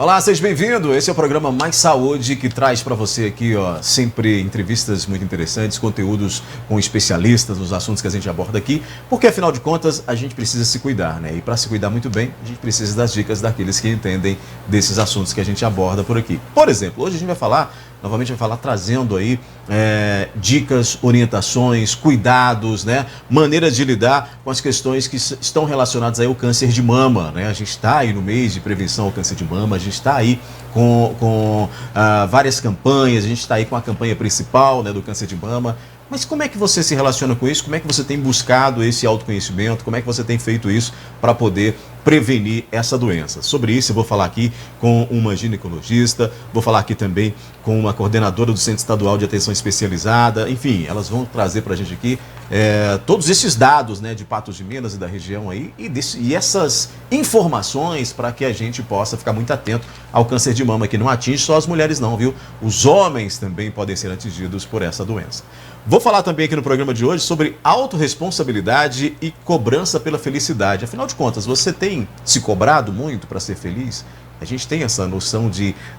Olá, seja bem-vindo. Esse é o programa Mais Saúde, que traz para você aqui, sempre entrevistas muito interessantes, conteúdos com especialistas nos assuntos que a gente aborda aqui, porque afinal de contas a gente precisa se cuidar, né? E para se cuidar muito bem, a gente precisa das dicas daqueles que entendem desses assuntos que a gente aborda por aqui. Por exemplo, hoje a gente vai falar, novamente trazendo aí dicas, orientações, cuidados, né? Maneiras de lidar com as questões que estão relacionadas aí ao câncer de mama, né? A gente está aí no mês de prevenção ao câncer de mama, a gente está aí com várias campanhas, a gente está aí com a campanha principal, né, do câncer de mama. Mas como é que você se relaciona com isso? Como é que você tem buscado esse autoconhecimento? Como é que você tem feito isso para poder prevenir essa doença? Sobre isso eu vou falar aqui com uma ginecologista, vou falar aqui também com uma coordenadora do Centro Estadual de Atenção Especializada. Enfim, elas vão trazer para a gente aqui todos esses dados, né, de Patos de Minas e da região aí e essas informações para que a gente possa ficar muito atento ao câncer de mama, que não atinge só as mulheres não, viu? Os homens também podem ser atingidos por essa doença. Vou falar também aqui no programa de hoje sobre autorresponsabilidade e cobrança pela felicidade. Afinal de contas, você tem se cobrado muito para ser feliz? A gente tem essa noção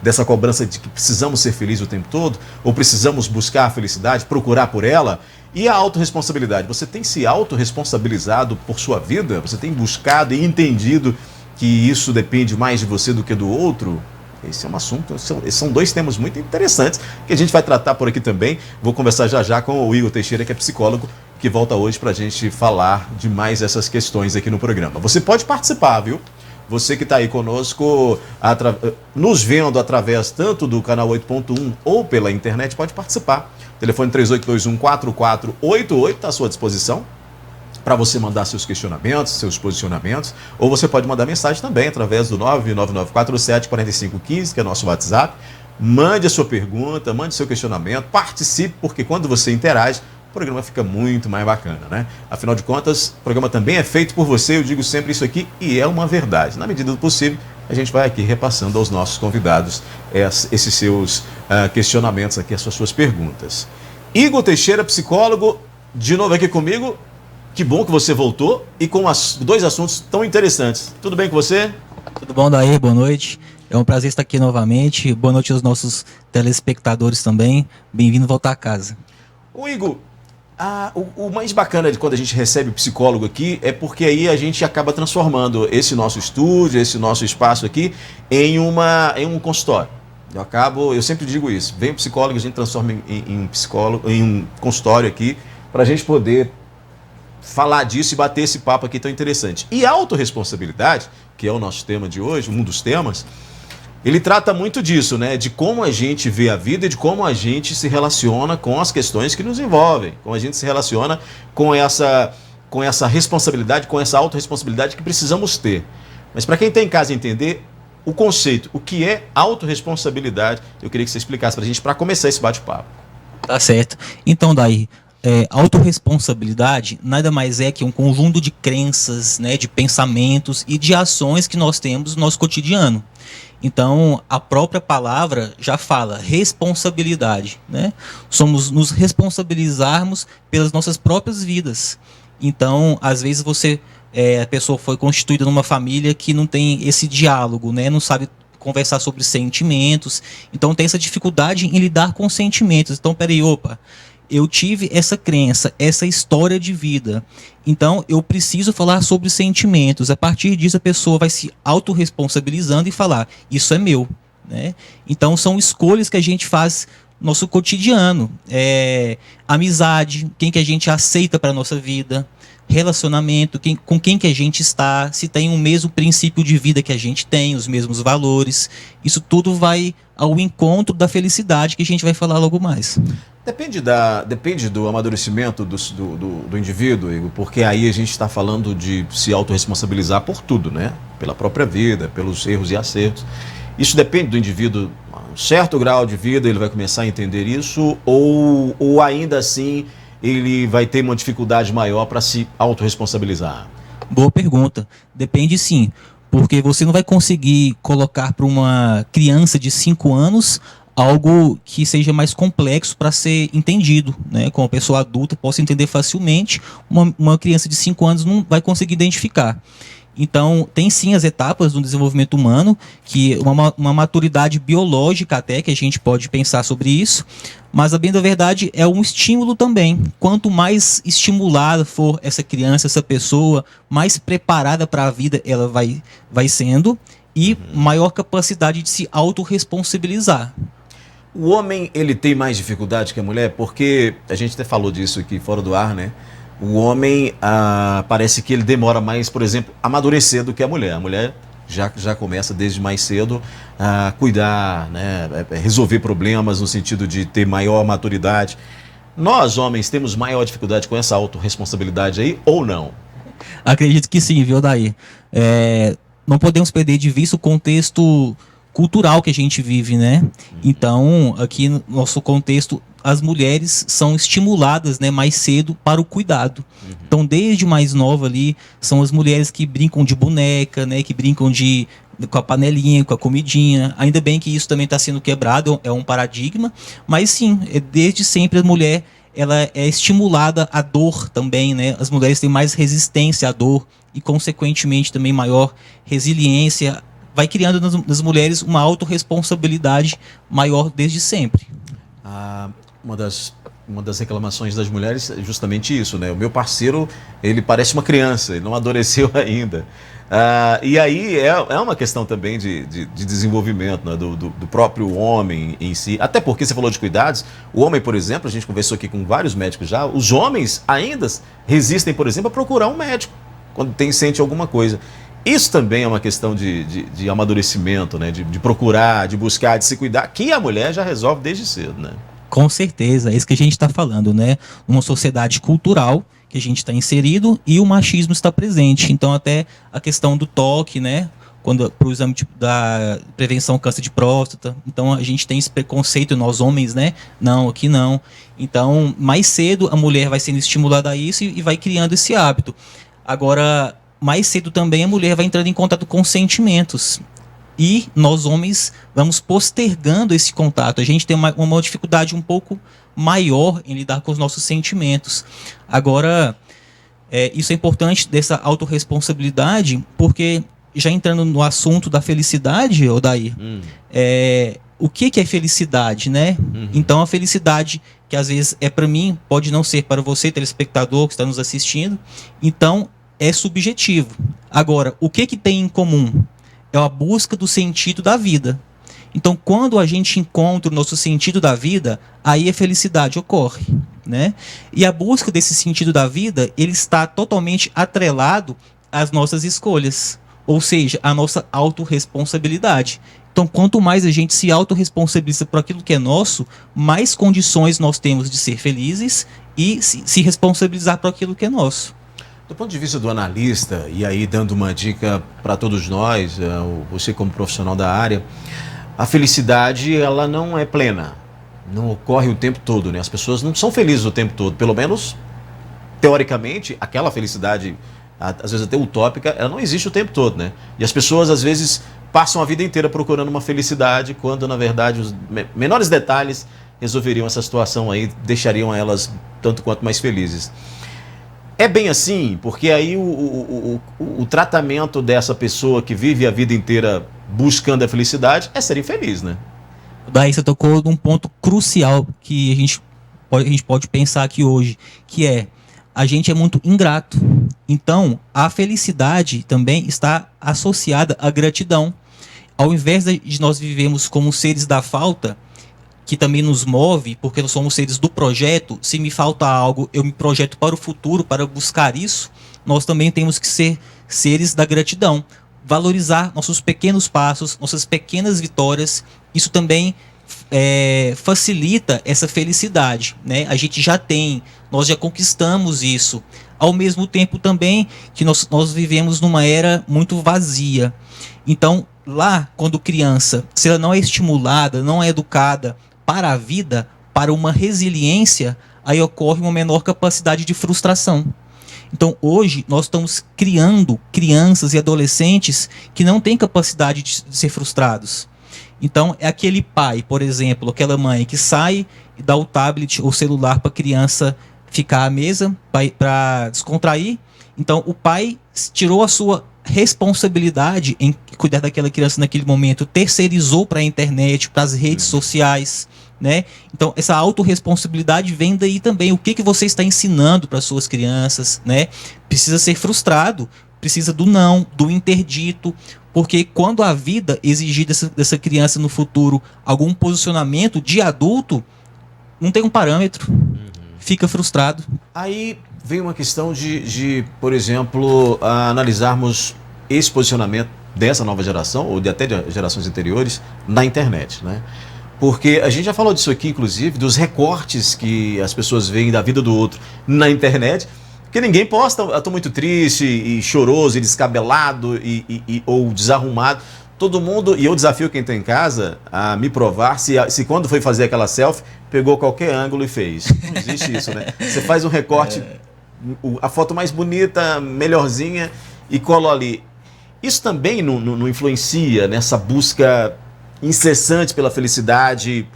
dessa cobrança de que precisamos ser felizes o tempo todo? Ou precisamos buscar a felicidade, procurar por ela? E a autorresponsabilidade? Você tem se autorresponsabilizado por sua vida? Você tem buscado e entendido que isso depende mais de você do que do outro? Esse é um assunto, são dois temas muito interessantes que a gente vai tratar por aqui também. Vou conversar já com o Igor Teixeira, que é psicólogo, que volta hoje para a gente falar de mais essas questões aqui no programa. Você pode participar, viu? Você que está aí conosco, nos vendo através tanto do canal 8.1 ou pela internet, pode participar. Telefone 3821-4488 está à sua disposição para você mandar seus questionamentos, seus posicionamentos, ou você pode mandar mensagem também através do 99947-4515, que é nosso WhatsApp. Mande a sua pergunta, mande seu questionamento, participe, porque quando você interage, o programa fica muito mais bacana, né? Afinal de contas, o programa também é feito por você, eu digo sempre isso aqui, e é uma verdade. Na medida do possível, a gente vai aqui repassando aos nossos convidados esses seus questionamentos aqui, as suas perguntas. Igor Teixeira, psicólogo, de novo aqui comigo. Que bom que você voltou e com dois assuntos tão interessantes. Tudo bem com você? Tudo bom, Daí? Boa noite. É um prazer estar aqui novamente. Boa noite aos nossos telespectadores também. Bem-vindo voltar a casa. O Igor, o mais bacana de quando a gente recebe o psicólogo aqui é porque aí a gente acaba transformando esse nosso estúdio, esse nosso espaço aqui em um consultório. Eu sempre digo isso. Vem o psicólogo, a gente transforma em um consultório aqui para a gente poder falar disso e bater esse papo aqui tão interessante. E a autorresponsabilidade, que é o nosso tema de hoje, um dos temas, ele trata muito disso, né? De como a gente vê a vida e de como a gente se relaciona com as questões que nos envolvem, como a gente se relaciona com essa responsabilidade, com essa autorresponsabilidade que precisamos ter. Mas para quem está em casa entender o conceito, o que é autorresponsabilidade, eu queria que você explicasse para a gente, para começar esse bate-papo. Tá certo. Então, Daí, autorresponsabilidade nada mais é que um conjunto de crenças, né, de pensamentos e de ações que nós temos no nosso cotidiano. Então, a própria palavra já fala responsabilidade, né? Somos nos responsabilizarmos pelas nossas próprias vidas. Então, às vezes a pessoa foi constituída numa família que não tem esse diálogo, né? Não sabe conversar sobre sentimentos. Então, tem essa dificuldade em lidar com sentimentos. Então, eu tive essa crença, essa história de vida. Então, eu preciso falar sobre sentimentos. A partir disso, a pessoa vai se autorresponsabilizando e falar, isso é meu, né? Então, são escolhas que a gente faz no nosso cotidiano. Amizade, quem que a gente aceita para a nossa vida, relacionamento, com quem que a gente está, se tem o mesmo princípio de vida que a gente tem, os mesmos valores. Isso tudo vai ao encontro da felicidade, que a gente vai falar logo mais. Depende do amadurecimento do indivíduo, Igor, porque aí a gente está falando de se autorresponsabilizar por tudo, né? Pela própria vida, pelos erros e acertos. Isso depende do indivíduo, um certo grau de vida ele vai começar a entender isso, ou ainda assim ele vai ter uma dificuldade maior para se autorresponsabilizar? Boa pergunta. Depende sim, porque você não vai conseguir colocar para uma criança de 5 anos algo que seja mais complexo para ser entendido, né? Como uma pessoa adulta possa entender facilmente, uma criança de 5 anos não vai conseguir identificar. Então, tem sim as etapas do desenvolvimento humano, que uma maturidade biológica até, que a gente pode pensar sobre isso, mas a bem da verdade é um estímulo também. Quanto mais estimulada for essa criança, essa pessoa, mais preparada para a vida ela vai sendo, e maior capacidade de se autorresponsabilizar. O homem, ele tem mais dificuldade que a mulher? Porque a gente até falou disso aqui fora do ar, né? O homem, parece que ele demora mais, por exemplo, a amadurecer do que a mulher. A mulher já começa desde mais cedo a cuidar, né? Resolver problemas no sentido de ter maior maturidade. Nós, homens, temos maior dificuldade com essa autorresponsabilidade aí ou não? Acredito que sim, viu, Daí? Não podemos perder de vista o contexto cultural que a gente vive, né? Então, aqui no nosso contexto, as mulheres são estimuladas, né, mais cedo para o cuidado. Então, desde mais nova ali, são as mulheres que brincam de boneca, né, que brincam com a panelinha, com a comidinha. Ainda bem que isso também está sendo quebrado, é um paradigma. Mas sim, desde sempre a mulher ela é estimulada à dor também, né? As mulheres têm mais resistência à dor e, consequentemente, também maior resiliência. Vai criando nas mulheres uma autorresponsabilidade maior desde sempre. Uma das reclamações das mulheres é justamente isso, né? O meu parceiro, ele parece uma criança, ele não amadureceu ainda. E aí é uma questão também de desenvolvimento, né? do próprio homem em si. Até porque você falou de cuidados, o homem, por exemplo, a gente conversou aqui com vários médicos já, os homens ainda resistem, por exemplo, a procurar um médico quando sente alguma coisa. Isso também é uma questão de amadurecimento, né? De procurar, de buscar, de se cuidar, que a mulher já resolve desde cedo, né? Com certeza, é isso que a gente está falando, né? Uma sociedade cultural que a gente está inserido e o machismo está presente. Então, até a questão do toque, né? Para o exame da prevenção ao câncer de próstata. Então, a gente tem esse preconceito, nós homens, né? Não, aqui não. Então, mais cedo a mulher vai sendo estimulada a isso e vai criando esse hábito. Agora, mais cedo também a mulher vai entrando em contato com sentimentos. E nós, homens, vamos postergando esse contato. A gente tem uma dificuldade um pouco maior em lidar com os nossos sentimentos. Agora, isso é importante dessa autorresponsabilidade, porque já entrando no assunto da felicidade, Odair, o que é felicidade, né? Então, a felicidade, que às vezes é para mim, pode não ser para você, telespectador que está nos assistindo. Então, é subjetivo. Agora, o que tem em comum? É a busca do sentido da vida. Então, quando a gente encontra o nosso sentido da vida, aí a felicidade ocorre, né? E a busca desse sentido da vida, ele está totalmente atrelado às nossas escolhas, ou seja, à nossa autorresponsabilidade. Então, quanto mais a gente se autorresponsabiliza por aquilo que é nosso, mais condições nós temos de ser felizes e se responsabilizar por aquilo que é nosso. Do ponto de vista do analista, e aí dando uma dica para todos nós, você como profissional da área, a felicidade ela não é plena, não ocorre o tempo todo, né? As pessoas não são felizes o tempo todo, pelo menos teoricamente, aquela felicidade, às vezes até utópica, ela não existe o tempo todo, né? E as pessoas às vezes passam a vida inteira procurando uma felicidade, quando na verdade os menores detalhes resolveriam essa situação aí, deixariam elas tanto quanto mais felizes. É bem assim, porque aí o tratamento dessa pessoa que vive a vida inteira buscando a felicidade é ser infeliz, né? Daí você tocou num ponto crucial que a gente pode pensar aqui hoje, que é, a gente é muito ingrato. Então, a felicidade também está associada à gratidão. Ao invés de nós vivermos como seres da falta, que também nos move, porque nós somos seres do projeto, se me falta algo, eu me projeto para o futuro, para buscar isso, nós também temos que ser seres da gratidão, valorizar nossos pequenos passos, nossas pequenas vitórias, isso também facilita essa felicidade, né? A gente já tem, nós já conquistamos isso, ao mesmo tempo também que nós vivemos numa era muito vazia. Então, lá, quando criança, se ela não é estimulada, não é educada para a vida, para uma resiliência, aí ocorre uma menor capacidade de frustração. Então, hoje, nós estamos criando crianças e adolescentes que não têm capacidade de ser frustrados. Então, é aquele pai, por exemplo, aquela mãe que sai e dá o tablet ou celular para a criança ficar à mesa para descontrair. Então, o pai tirou a sua responsabilidade em cuidar daquela criança naquele momento, terceirizou para a internet, para as redes sociais, né? Então, essa autorresponsabilidade vem daí também. O que você está ensinando para suas crianças, né? Precisa ser frustrado, precisa do não, do interdito, porque quando a vida exigir dessa criança no futuro algum posicionamento de adulto, não tem um parâmetro, fica frustrado. Aí vem uma questão de por exemplo, analisarmos esse posicionamento dessa nova geração, ou até de gerações anteriores, na internet, né? Porque a gente já falou disso aqui, inclusive, dos recortes que as pessoas veem da vida do outro na internet, porque ninguém posta, eu tô muito triste, e choroso, e descabelado, ou desarrumado. Todo mundo, e eu desafio quem está em casa a me provar se quando foi fazer aquela selfie, pegou qualquer ângulo e fez. Não existe isso, né? Você faz um recorte, a foto mais bonita, melhorzinha, e cola ali. Isso também não influencia nessa busca incessante pela felicidade,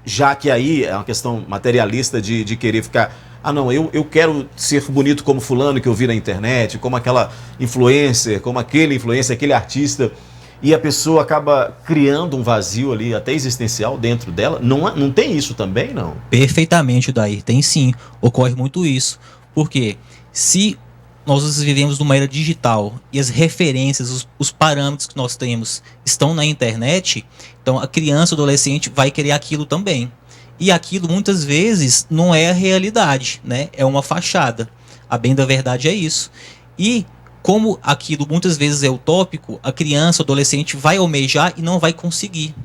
já que aí é uma questão materialista de querer ficar... Ah, não, eu quero ser bonito como fulano que eu vi na internet, como aquela influencer, como aquele influencer, aquele artista... E a pessoa acaba criando um vazio ali, até existencial, dentro dela. Não tem isso também, não? Perfeitamente, Daí. Tem sim. Ocorre muito isso. Porque se nós vivemos numa era digital e as referências, os parâmetros que nós temos estão na internet, então a criança, o adolescente vai querer aquilo também. E aquilo, muitas vezes, não é a realidade, né? É uma fachada. A bem da verdade é isso. E... como aquilo muitas vezes é utópico, a criança, o adolescente vai almejar e não vai conseguir.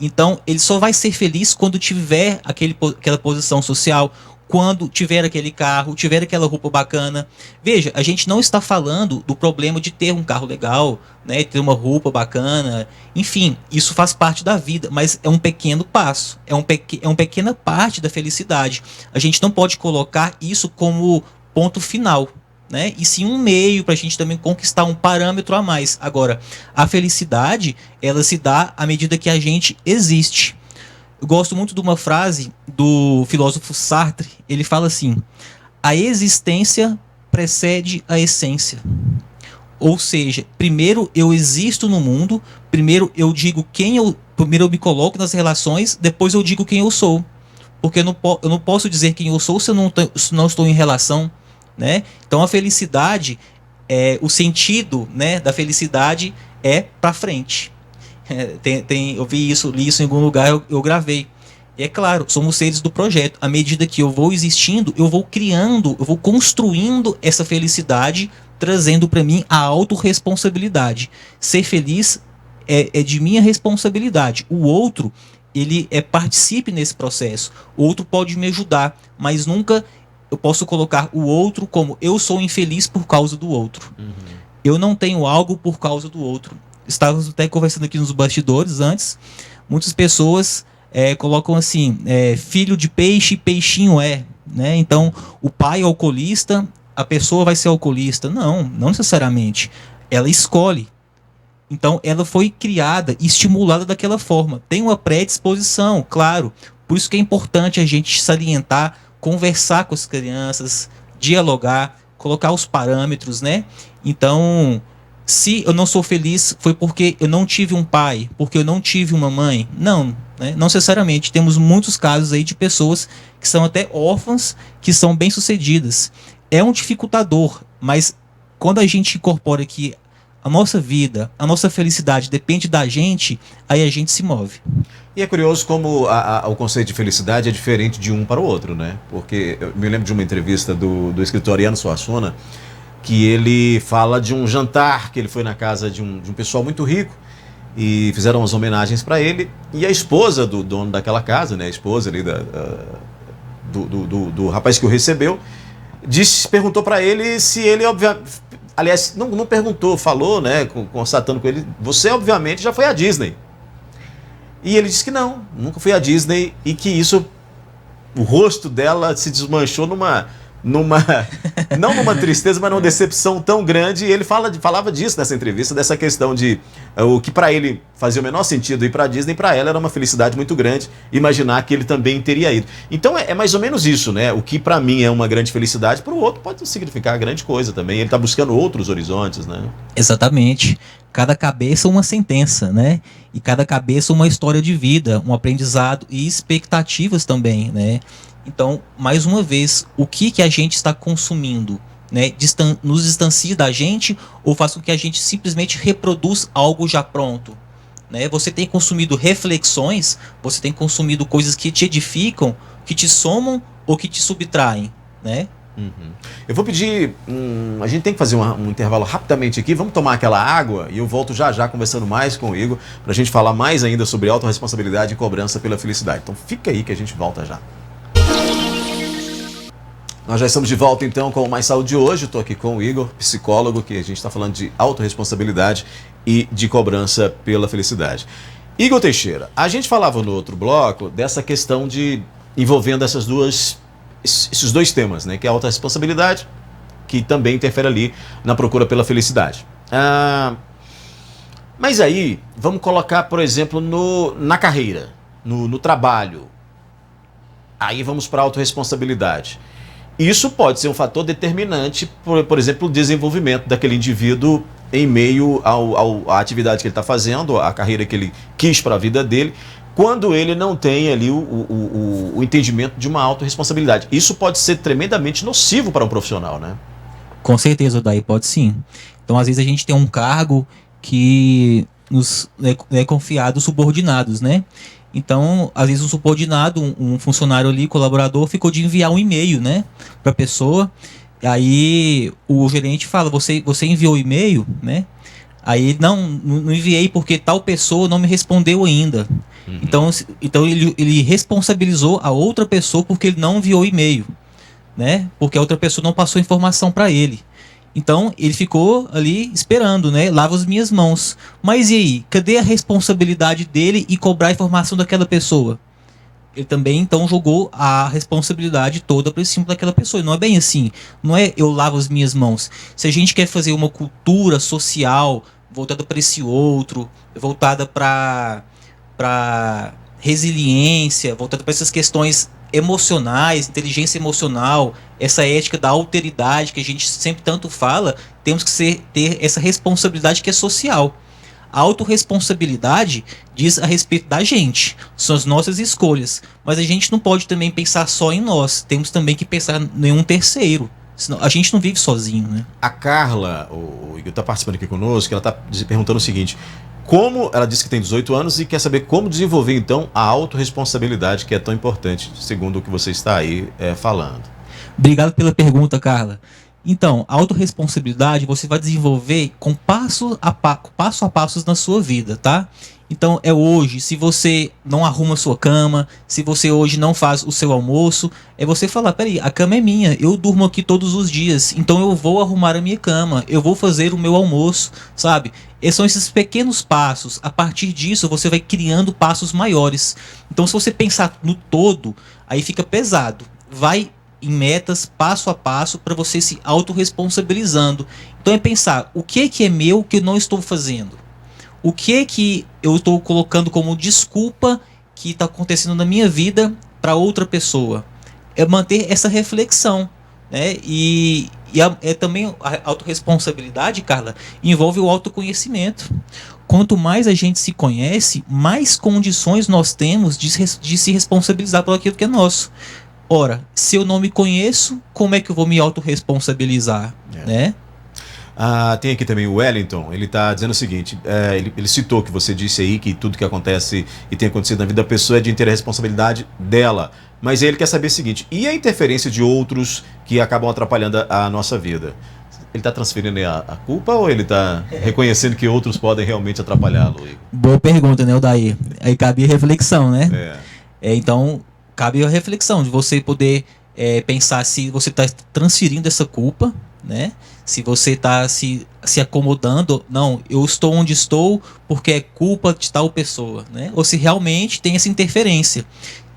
Então, ele só vai ser feliz quando tiver aquela posição social, quando tiver aquele carro, tiver aquela roupa bacana. Veja, a gente não está falando do problema de ter um carro legal, né, ter uma roupa bacana. Enfim, isso faz parte da vida, mas é um pequeno passo, é uma pequena parte da felicidade. A gente não pode colocar isso como ponto final, né? E sim um meio para a gente também conquistar um parâmetro a mais. Agora, a felicidade, ela se dá à medida que a gente existe. Eu gosto muito de uma frase do filósofo Sartre. Ele fala assim: a existência precede a essência. Ou seja, primeiro eu existo no mundo, primeiro eu digo primeiro eu me coloco nas relações, depois eu digo quem eu sou. Porque eu não posso dizer quem eu sou se eu não estou em relação, né? Então a felicidade, o sentido, né, da felicidade é para frente. Eu li isso em algum lugar, eu gravei. E é claro, somos seres do projeto. À medida que eu vou existindo, eu vou criando, eu vou construindo essa felicidade, trazendo para mim a autorresponsabilidade. Ser feliz é de minha responsabilidade. O outro, ele participe nesse processo. O outro pode me ajudar, mas nunca eu posso colocar o outro como eu sou infeliz por causa do outro. Uhum. Eu não tenho algo por causa do outro. Estávamos até conversando aqui nos bastidores antes. Muitas pessoas colocam assim, filho de peixe, peixinho é. Né? Então, o pai é alcoolista, a pessoa vai ser alcoolista. Não necessariamente. Ela escolhe. Então, ela foi criada e estimulada daquela forma. Tem uma predisposição, claro. Por isso que é importante a gente salientar, conversar com as crianças, dialogar, colocar os parâmetros, né? Então, se eu não sou feliz, foi porque eu não tive um pai, porque eu não tive uma mãe. Não, né? Não necessariamente. Temos muitos casos aí de pessoas que são até órfãs, que são bem-sucedidas. É um dificultador, mas quando a gente incorpora que a nossa vida, a nossa felicidade depende da gente, aí a gente se move. E é curioso como o conceito de felicidade é diferente de um para o outro, né? Porque eu me lembro de uma entrevista do escritor Ariano Suassuna, que ele fala de um jantar que ele foi na casa de um pessoal muito rico e fizeram umas homenagens para ele, e a esposa do dono daquela casa, né, a esposa ali do rapaz que o recebeu, perguntou para ele se ele, aliás, não perguntou, falou, né, constatando com ele, você obviamente já foi à Disney. E ele disse que não, nunca foi à Disney, e que isso, o rosto dela se desmanchou não numa tristeza, mas numa decepção tão grande. E ele falava disso nessa entrevista, dessa questão de o que para ele fazia o menor sentido ir para a Disney, para ela era uma felicidade muito grande imaginar que ele também teria ido. Então é mais ou menos isso, né? O que para mim é uma grande felicidade, para o outro pode significar grande coisa também. Ele está buscando outros horizontes, né? Exatamente. Cada cabeça uma sentença, né? E cada cabeça uma história de vida, um aprendizado e expectativas também, né? Então, mais uma vez, o que a gente está consumindo, né? Nos distancia da gente ou faz com que a gente simplesmente reproduz algo já pronto, né? Você tem consumido reflexões, você tem consumido coisas que te edificam, que te somam ou que te subtraem, né? Uhum. Eu vou pedir, a gente tem que fazer um intervalo rapidamente aqui, vamos tomar aquela água e eu volto já conversando mais com o Igor para a gente falar mais ainda sobre autorresponsabilidade e cobrança pela felicidade. Então fica aí que a gente volta já. Nós já estamos de volta então com o Mais Saúde de hoje. Estou aqui com o Igor, psicólogo, que a gente está falando de autorresponsabilidade e de cobrança pela felicidade. Igor Teixeira, a gente falava no outro bloco dessa questão de envolvendo esses dois temas, né? Que é a autorresponsabilidade, que também interfere ali na procura pela felicidade. Mas aí, vamos colocar, por exemplo, na carreira, no trabalho. Aí vamos para a autorresponsabilidade. Isso pode ser um fator determinante, por exemplo, o desenvolvimento daquele indivíduo em meio à atividade que ele está fazendo, a carreira que ele quis para a vida dele, quando ele não tem ali o entendimento de uma autorresponsabilidade. Isso pode ser tremendamente nocivo para um profissional, né? Com certeza, daí pode sim. Então, às vezes, a gente tem um cargo que nos é confiado subordinados, né? Então, às vezes, um subordinado, um funcionário ali, colaborador, ficou de enviar um e-mail, né, para a pessoa. Aí o gerente fala, você enviou o e-mail, né? Aí ele, não enviei porque tal pessoa não me respondeu ainda. Uhum. Então ele responsabilizou a outra pessoa porque ele não enviou o e-mail, né? Porque a outra pessoa não passou informação para ele. Então ele ficou ali esperando, né? Lava as minhas mãos. Mas e aí? Cadê a responsabilidade dele e cobrar a informação daquela pessoa? Ele também então jogou a responsabilidade toda para cima daquela pessoa. E não é bem assim. Não é eu lavo as minhas mãos. Se a gente quer fazer uma cultura social voltada para esse outro, voltada para resiliência, voltada para essas questões emocionais, inteligência emocional, essa ética da alteridade que a gente sempre tanto fala, temos que ter essa responsabilidade que é social. A autorresponsabilidade diz a respeito da gente, são as nossas escolhas, mas a gente não pode também pensar só em nós, temos também que pensar em um terceiro, senão a gente não vive sozinho, né? A Carla, o Igor está participando aqui conosco, ela está perguntando o seguinte: como ela disse que tem 18 anos e quer saber como desenvolver então a autorresponsabilidade, que é tão importante, segundo o que você está aí falando. Obrigado pela pergunta, Carla. Então, a autorresponsabilidade você vai desenvolver com passo a passos na sua vida, tá? Então, é hoje, se você não arruma a sua cama, se você hoje não faz o seu almoço, é você falar, peraí, a cama é minha, eu durmo aqui todos os dias, então eu vou arrumar a minha cama, eu vou fazer o meu almoço, sabe? E são esses pequenos passos, a partir disso você vai criando passos maiores. Então, se você pensar no todo, aí fica pesado, vai em metas passo a passo para você se autorresponsabilizando. Então é pensar, o que é meu que eu não estou fazendo? O que eu estou colocando como desculpa que está acontecendo na minha vida para outra pessoa? É manter essa reflexão, né? E também a autorresponsabilidade, Carla, envolve o autoconhecimento. Quanto mais a gente se conhece, mais condições nós temos de se responsabilizar por aquilo que é nosso. Ora, se eu não me conheço, como é que eu vou me autorresponsabilizar, né? Tem aqui também o Wellington, ele está dizendo o seguinte, ele citou que você disse aí que tudo que acontece e tem acontecido na vida da pessoa é de ter a responsabilidade dela, mas ele quer saber o seguinte, e a interferência de outros que acabam atrapalhando a nossa vida? Ele está transferindo a culpa ou ele está reconhecendo que outros podem realmente atrapalhá-lo? Boa pergunta, né, Odair? Aí cabe a reflexão, né? Então, cabe a reflexão de você poder pensar se você está transferindo essa culpa, né? Se você está se acomodando, não, eu estou onde estou porque é culpa de tal pessoa, né? Ou se realmente tem essa interferência.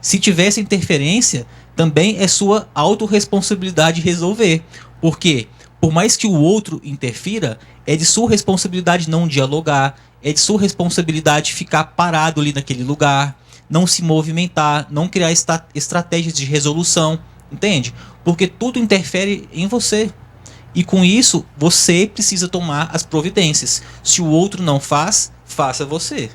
Se tivesse interferência, também é sua autorresponsabilidade resolver. Por quê? Por mais que o outro interfira, é de sua responsabilidade não dialogar, é de sua responsabilidade ficar parado ali naquele lugar, não se movimentar, não criar estratégias de resolução, entende? Porque tudo interfere em você. E com isso, você precisa tomar as providências. Se o outro não faz, faça você.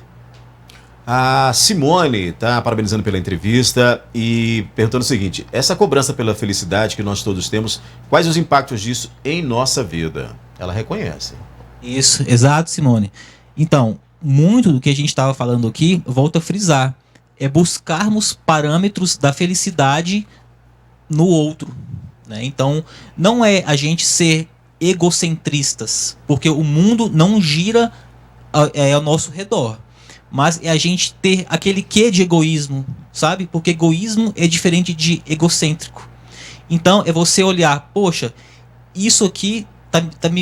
A Simone está parabenizando pela entrevista e perguntando o seguinte: essa cobrança pela felicidade que nós todos temos, quais os impactos disso em nossa vida? Ela reconhece. Isso, exato, Simone. Então, muito do que a gente estava falando aqui, volto a frisar, é buscarmos parâmetros da felicidade no outro, né? Então, não é a gente ser egocentristas, porque o mundo não gira ao nosso redor, mas é a gente ter aquele quê de egoísmo, sabe? Porque egoísmo é diferente de egocêntrico. Então, é você olhar, poxa, isso aqui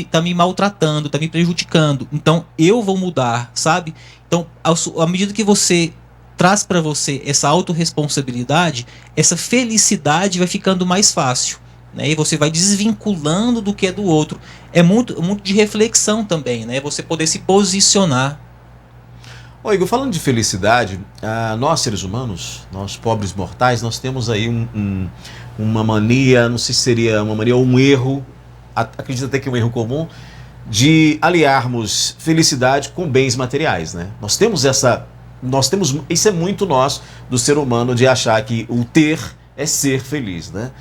tá me maltratando, tá me prejudicando, então eu vou mudar, sabe? Então, à medida que você traz para você essa autorresponsabilidade, essa felicidade vai ficando mais fácil, né? E você vai desvinculando do que é do outro. É muito de reflexão também, né? Você poder se posicionar. Ô Igor, falando de felicidade, nós seres humanos, nós pobres mortais, nós temos aí uma mania, não sei se seria uma mania ou um erro, acredito até que é um erro comum, de aliarmos felicidade com bens materiais, né? Isso é muito nosso, do ser humano, de achar que o ter é ser feliz, né?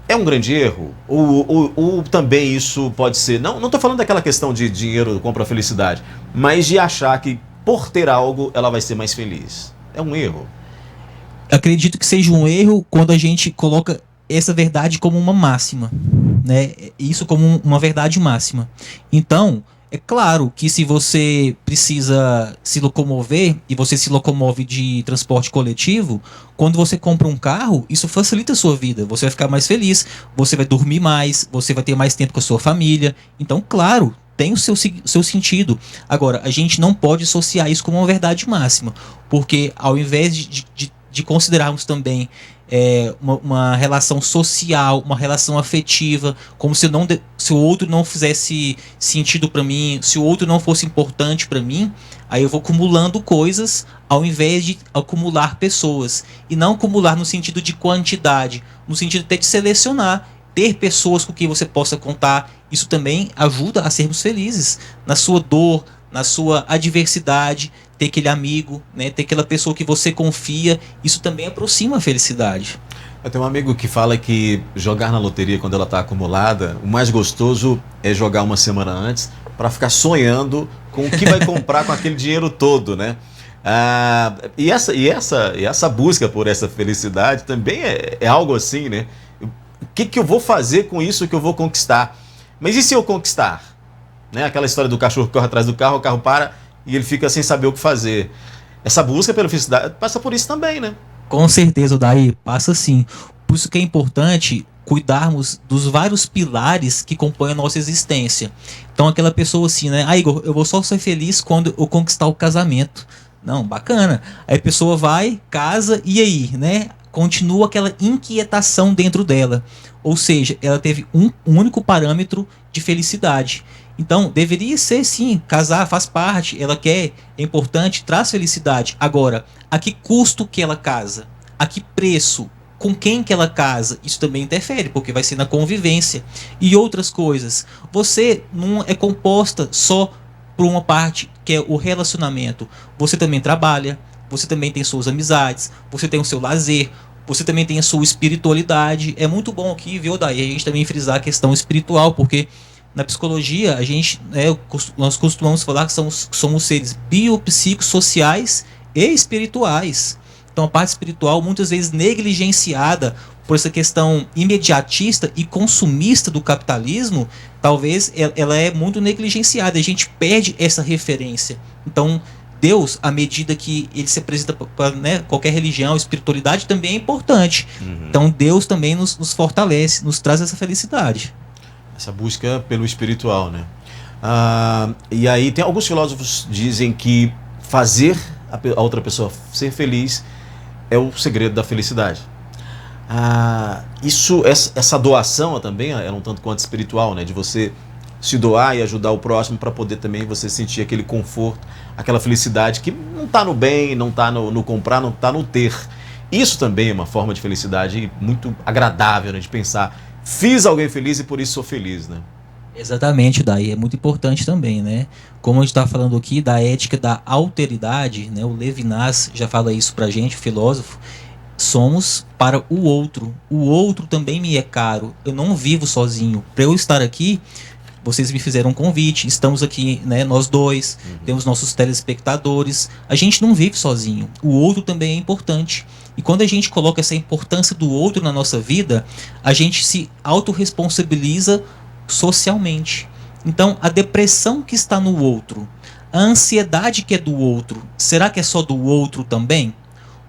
É um grande erro? Ou também isso pode ser... Não estou falando daquela questão de dinheiro compra felicidade, mas de achar que por ter algo ela vai ser mais feliz. É um erro? Acredito que seja um erro quando a gente coloca essa verdade como uma máxima, né? Isso como uma verdade máxima. Então, é claro que se você precisa se locomover e você se locomove de transporte coletivo, quando você compra um carro, isso facilita a sua vida. Você vai ficar mais feliz, você vai dormir mais, você vai ter mais tempo com a sua família. Então, claro, tem o seu sentido. Agora, a gente não pode associar isso como uma verdade máxima, porque ao invés de considerarmos também uma relação social, uma relação afetiva, como se o outro não fizesse sentido para mim, se o outro não fosse importante para mim, aí eu vou acumulando coisas ao invés de acumular pessoas. E não acumular no sentido de quantidade, no sentido até de selecionar, ter pessoas com quem você possa contar. Isso também ajuda a sermos felizes na sua dor, na sua adversidade. Ter aquele amigo, né? Ter aquela pessoa que você confia, isso também aproxima a felicidade. Eu tenho um amigo que fala que jogar na loteria quando ela está acumulada, o mais gostoso é jogar uma semana antes para ficar sonhando com o que vai comprar com aquele dinheiro todo, né? E essa busca por essa felicidade também é algo assim, né? O que eu vou fazer com isso que eu vou conquistar? Mas e se eu conquistar? Né? Aquela história do cachorro que corre atrás do carro, o carro para e ele fica sem saber o que fazer. Essa busca pela felicidade passa por isso também, né? Com certeza, Daí, passa sim. Por isso que é importante cuidarmos dos vários pilares que compõem a nossa existência. Então aquela pessoa assim, né? Igor, eu vou só ser feliz quando eu conquistar o casamento. Não, bacana. Aí a pessoa vai, casa, e aí, né? Continua aquela inquietação dentro dela. Ou seja, ela teve um único parâmetro de felicidade. Então, deveria ser sim, casar faz parte, ela quer, é importante, traz felicidade. Agora, a que custo que ela casa? A que preço? Com quem que ela casa? Isso também interfere, porque vai ser na convivência. E outras coisas. Você não é composta só por uma parte, que é o relacionamento. Você também trabalha, você também tem suas amizades, você tem o seu lazer, você também tem a sua espiritualidade. É muito bom aqui, viu, Daí, a gente também frisar a questão espiritual, porque na psicologia, a gente, nós costumamos falar que somos seres biopsicossociais e espirituais. Então a parte espiritual, muitas vezes negligenciada por essa questão imediatista e consumista do capitalismo, talvez ela é muito negligenciada. A gente perde essa referência. Então Deus, à medida que ele se apresenta para, né, qualquer religião, espiritualidade também é importante. Então Deus também nos fortalece, nos traz essa felicidade. Essa busca pelo espiritual, né? E aí tem alguns filósofos dizem que fazer a outra pessoa ser feliz é o segredo da felicidade. Essa doação também é um tanto quanto espiritual, né? De você se doar e ajudar o próximo para poder também você sentir aquele conforto, aquela felicidade que não está no bem, não está no comprar, não está no ter. Isso também é uma forma de felicidade muito agradável, né? De pensar, fiz alguém feliz e por isso sou feliz, né? Exatamente, daí é muito importante também, né? Como a gente está falando aqui da ética da alteridade, né? O Levinas já fala isso pra gente, filósofo. Somos para o outro. O outro também me é caro. Eu não vivo sozinho. Para eu estar aqui, vocês me fizeram um convite, estamos aqui, né, nós dois, temos nossos telespectadores, a gente não vive sozinho, o outro também é importante. E quando a gente coloca essa importância do outro na nossa vida, a gente se autorresponsabiliza socialmente. Então, a depressão que está no outro, a ansiedade que é do outro, será que é só do outro também?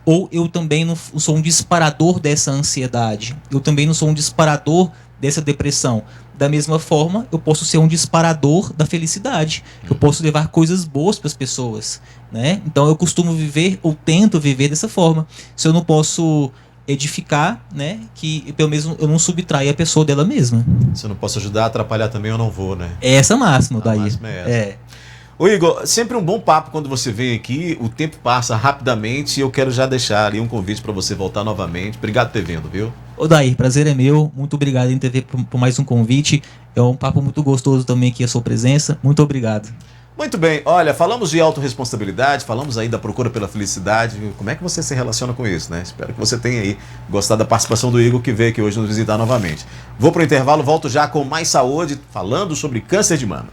Ou eu também não sou um disparador dessa ansiedade? Eu também não sou um disparador dessa depressão? Da mesma forma, eu posso ser um disparador da felicidade. Eu posso levar coisas boas para as pessoas, né? Então eu costumo viver, ou tento viver dessa forma. Se eu não posso edificar, né, que pelo menos eu não subtraia a pessoa dela mesma. Se eu não posso ajudar, atrapalhar também, eu não vou, né? É essa máxima daí. Máxima é essa. Ô Igor, sempre um bom papo quando você vem aqui, o tempo passa rapidamente e eu quero já deixar ali um convite para você voltar novamente. Obrigado por ter vindo, viu? Ô Daí, prazer é meu, muito obrigado em ter vindo por mais um convite, é um papo muito gostoso também aqui a sua presença, muito obrigado. Muito bem, olha, falamos de autorresponsabilidade, falamos aí da procura pela felicidade, como é que você se relaciona com isso, né? Espero que você tenha aí gostado da participação do Igor que veio aqui hoje nos visitar novamente. Vou pro intervalo, volto já com mais saúde, falando sobre câncer de mama.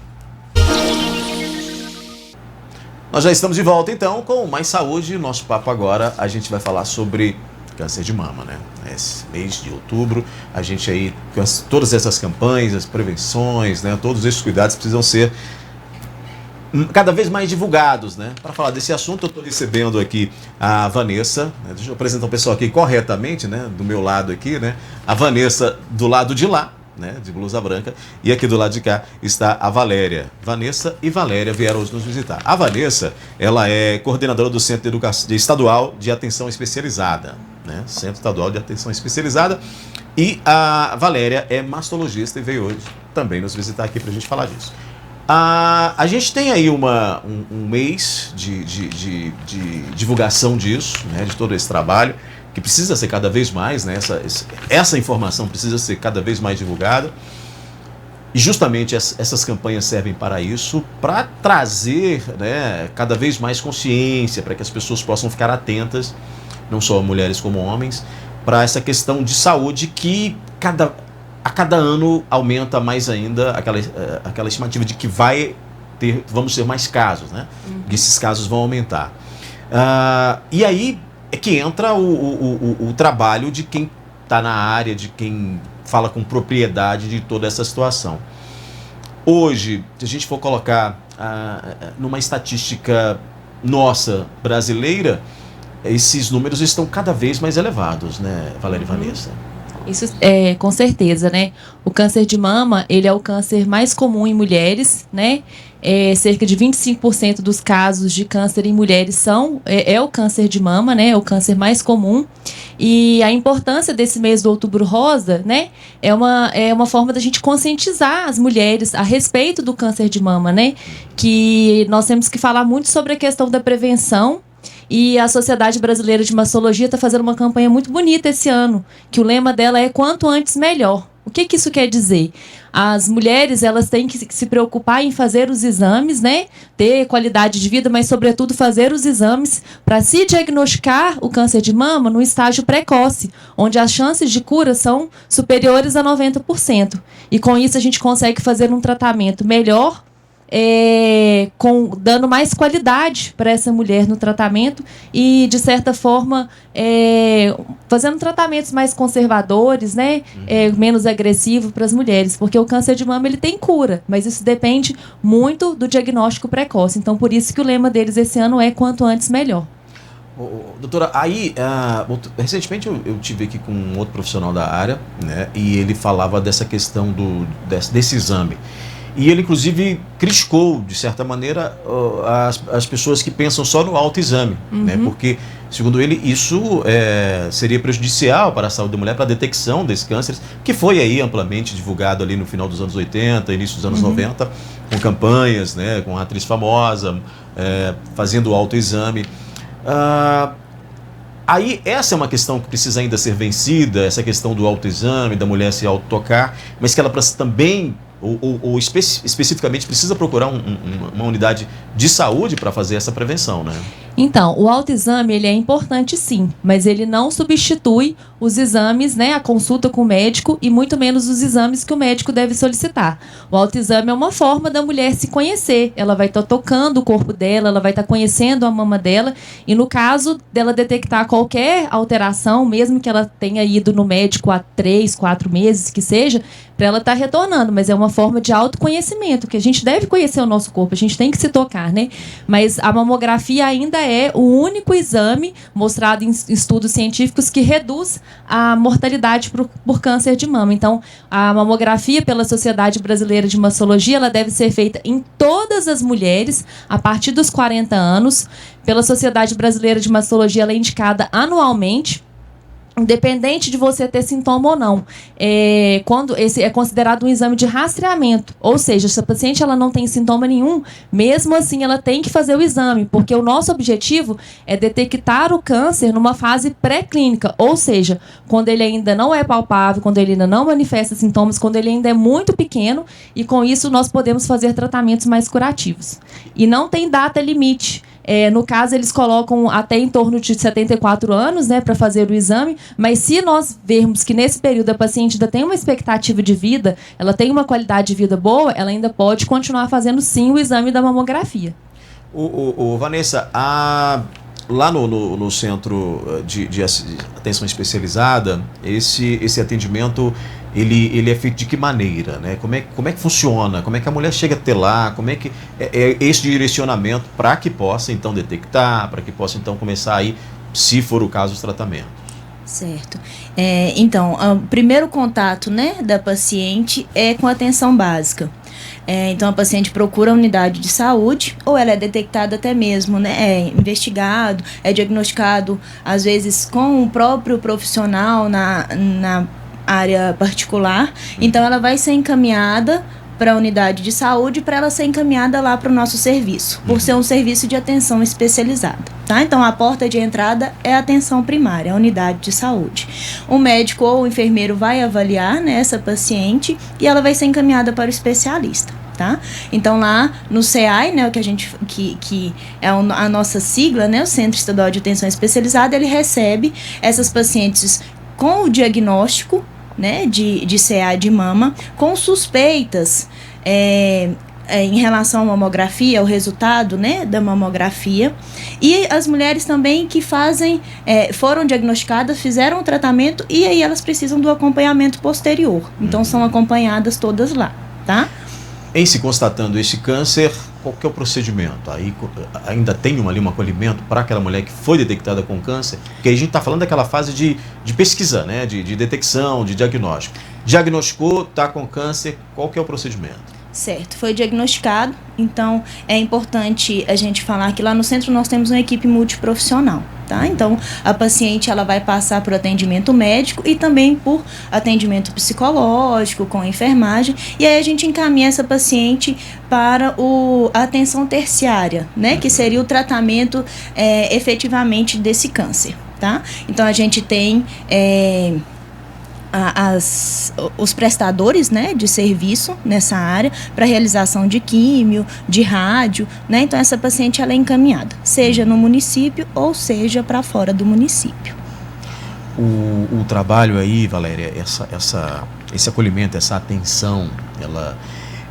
Nós já estamos de volta então com mais saúde. Nosso papo agora a gente vai falar sobre câncer de mama, né? Esse mês de outubro, a gente aí, todas essas campanhas, as prevenções, né? Todos esses cuidados precisam ser cada vez mais divulgados, né? Para falar desse assunto, eu estou recebendo aqui a Vanessa, né? Deixa eu apresentar o pessoal aqui corretamente, né? Do meu lado aqui, né? A Vanessa do lado de lá, né, de blusa branca, e aqui do lado de cá está a Valéria. Vanessa e Valéria vieram hoje nos visitar. A Vanessa, ela é coordenadora do Centro de Educação Estadual de Atenção Especializada, né, Centro Estadual de Atenção Especializada, e a Valéria é mastologista e veio hoje também nos visitar aqui para a gente falar disso. A gente tem aí um mês de divulgação disso, né, de todo esse trabalho, que precisa ser cada vez mais, né? Essa informação precisa ser cada vez mais divulgada. E justamente essas campanhas servem para isso, para trazer, né, cada vez mais consciência, para que as pessoas possam ficar atentas, não só mulheres como homens, para essa questão de saúde que a cada ano aumenta mais ainda aquela estimativa de que vamos ter mais casos, né? Que esses casos vão aumentar. E aí é que entra o trabalho de quem está na área, de quem fala com propriedade de toda essa situação. Hoje, se a gente for colocar numa estatística nossa, brasileira, esses números estão cada vez mais elevados, né, Valéria e Vanessa? Isso é com certeza, né? O câncer de mama, ele é o câncer mais comum em mulheres, né? Cerca de 25% dos casos de câncer em mulheres é o câncer de mama, né? É o câncer mais comum. E a importância desse mês do Outubro Rosa, né? É uma forma da gente conscientizar as mulheres a respeito do câncer de mama, né? Que nós temos que falar muito sobre a questão da prevenção. E a Sociedade Brasileira de Mastologia está fazendo uma campanha muito bonita esse ano, que o lema dela é quanto antes melhor. O que isso quer dizer? As mulheres, elas têm que se preocupar em fazer os exames, né? Ter qualidade de vida, mas sobretudo fazer os exames para se diagnosticar o câncer de mama no estágio precoce, onde as chances de cura são superiores a 90%. E com isso a gente consegue fazer um tratamento melhor, dando mais qualidade para essa mulher no tratamento e, de certa forma, fazendo tratamentos mais conservadores, né? Menos agressivos para as mulheres, porque o câncer de mama ele tem cura, mas isso depende muito do diagnóstico precoce. Então, por isso que o lema deles esse ano é quanto antes melhor. Doutora, aí, recentemente eu tive aqui com um outro profissional da área, né? E ele falava dessa questão desse exame. E ele, inclusive, criticou, de certa maneira, as pessoas que pensam só no autoexame, né? Porque, segundo ele, isso seria prejudicial para a saúde da mulher, para a detecção desses cânceres, que foi aí amplamente divulgado ali no final dos anos 80, início dos anos 90, com campanhas, né? Com a atriz famosa, fazendo o autoexame. Aí essa é uma questão que precisa ainda ser vencida, essa questão do autoexame, da mulher se autotocar, mas que ela também, ou especificamente, precisa procurar uma unidade de saúde para fazer essa prevenção, né? Então, o autoexame, ele é importante sim, mas ele não substitui os exames, né, a consulta com o médico e muito menos os exames que o médico deve solicitar. O autoexame é uma forma da mulher se conhecer, ela vai estar tocando o corpo dela, ela vai estar conhecendo a mama dela e no caso dela detectar qualquer alteração, mesmo que ela tenha ido no médico há 3, 4 meses, que seja, para ela estar retornando, mas é uma forma de autoconhecimento, que a gente deve conhecer o nosso corpo, a gente tem que se tocar, né? Mas a mamografia ainda é o único exame mostrado em estudos científicos que reduz a mortalidade por câncer de mama. Então, a mamografia pela Sociedade Brasileira de Mastologia, ela deve ser feita em todas as mulheres a partir dos 40 anos. Pela Sociedade Brasileira de Mastologia, ela é indicada anualmente, independente de você ter sintoma ou não. Quando esse é considerado um exame de rastreamento, ou seja, se a paciente ela não tem sintoma nenhum, mesmo assim ela tem que fazer o exame, porque o nosso objetivo é detectar o câncer numa fase pré-clínica, ou seja, quando ele ainda não é palpável, quando ele ainda não manifesta sintomas, quando ele ainda é muito pequeno, e com isso nós podemos fazer tratamentos mais curativos. E não tem data limite. No caso, eles colocam até em torno de 74 anos, né, para fazer o exame, mas se nós vermos que nesse período a paciente ainda tem uma expectativa de vida, ela tem uma qualidade de vida boa, ela ainda pode continuar fazendo sim o exame da mamografia. Vanessa, lá no centro de atenção especializada, esse atendimento ele é feito de que maneira, né? Como é que funciona? Como é que a mulher chega até lá? Como é que é esse direcionamento para que possa então detectar, para que possa então começar aí, se for o caso, os tratamentos? Certo. Então, o primeiro contato, né, da paciente é com a atenção básica. Então, a paciente procura a unidade de saúde ou ela é detectada até mesmo, né, é investigado, é diagnosticado, às vezes, com o próprio profissional na área particular. Então, ela vai ser encaminhada para a unidade de saúde para ela ser encaminhada lá para o nosso serviço, por ser um serviço de atenção especializada, tá? Então, a porta de entrada é a atenção primária, a unidade de saúde. O médico ou o enfermeiro vai avaliar, né, essa paciente e ela vai ser encaminhada para o especialista, tá? Então, lá no CEAI, né, o que a gente que é a nossa sigla, né, o Centro Estadual de Atenção Especializada, ele recebe essas pacientes com o diagnóstico, né, de CA de mama, com suspeitas em relação à mamografia, o resultado, né, da mamografia, e as mulheres também que foram diagnosticadas, fizeram o tratamento e aí elas precisam do acompanhamento posterior. Então, são acompanhadas todas lá, tá? Em se constatando esse câncer, qual que é o procedimento? Aí ainda tem um acolhimento para aquela mulher que foi detectada com câncer? Porque aí a gente está falando daquela fase de pesquisa, né? De detecção, de diagnóstico. Diagnosticou, está com câncer, qual que é o procedimento? Certo, foi diagnosticado, então é importante a gente falar que lá no centro nós temos uma equipe multiprofissional, tá? Então a paciente ela vai passar por atendimento médico e também por atendimento psicológico com enfermagem, e aí a gente encaminha essa paciente para a atenção terciária, né? Que seria o tratamento efetivamente desse câncer, tá? Então a gente tem os prestadores, né, de serviço nessa área para realização de químio, de rádio, né? Então essa paciente ela é encaminhada, seja no município ou seja para fora do município. O trabalho aí, Valéria, esse acolhimento, essa atenção,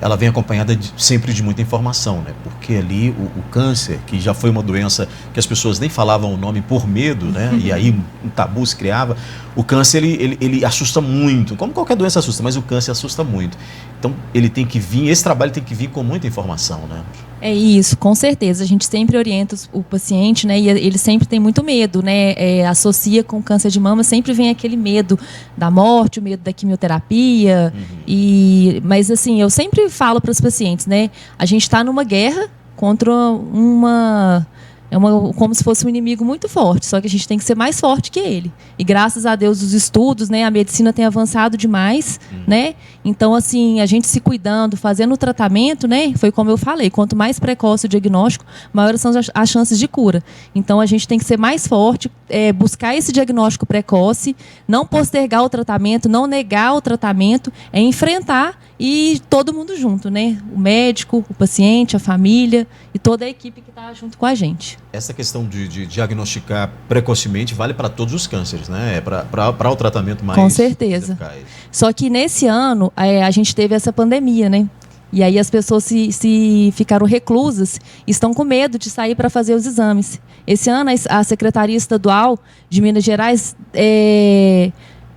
ela vem acompanhada sempre de muita informação, né? Porque ali o câncer, que já foi uma doença que as pessoas nem falavam o nome por medo, né? E aí um tabu se criava. O câncer, ele assusta muito, como qualquer doença assusta, mas o câncer assusta muito. Então, ele tem que vir, esse trabalho tem que vir com muita informação, né? É isso, com certeza. A gente sempre orienta o paciente, né? E ele sempre tem muito medo, né? Associa com câncer de mama, sempre vem aquele medo da morte, o medo da quimioterapia. Mas assim, eu sempre falo para os pacientes, né? A gente está numa guerra contra como se fosse um inimigo muito forte, só que a gente tem que ser mais forte que ele. E graças a Deus os estudos, né, a medicina tem avançado demais, né? Então, assim, a gente se cuidando, fazendo o tratamento, né? Foi como eu falei, quanto mais precoce o diagnóstico, maiores são as chances de cura. Então, a gente tem que ser mais forte, buscar esse diagnóstico precoce, não postergar o tratamento, não negar o tratamento, enfrentar e todo mundo junto, né? O médico, o paciente, a família e toda a equipe que está junto com a gente. Essa questão de diagnosticar precocemente vale para todos os cânceres, né? É para o tratamento mais com certeza. eficaz. Só que nesse ano a gente teve essa pandemia, né? E aí as pessoas se ficaram reclusas, estão com medo de sair para fazer os exames. Esse ano a Secretaria Estadual de Minas Gerais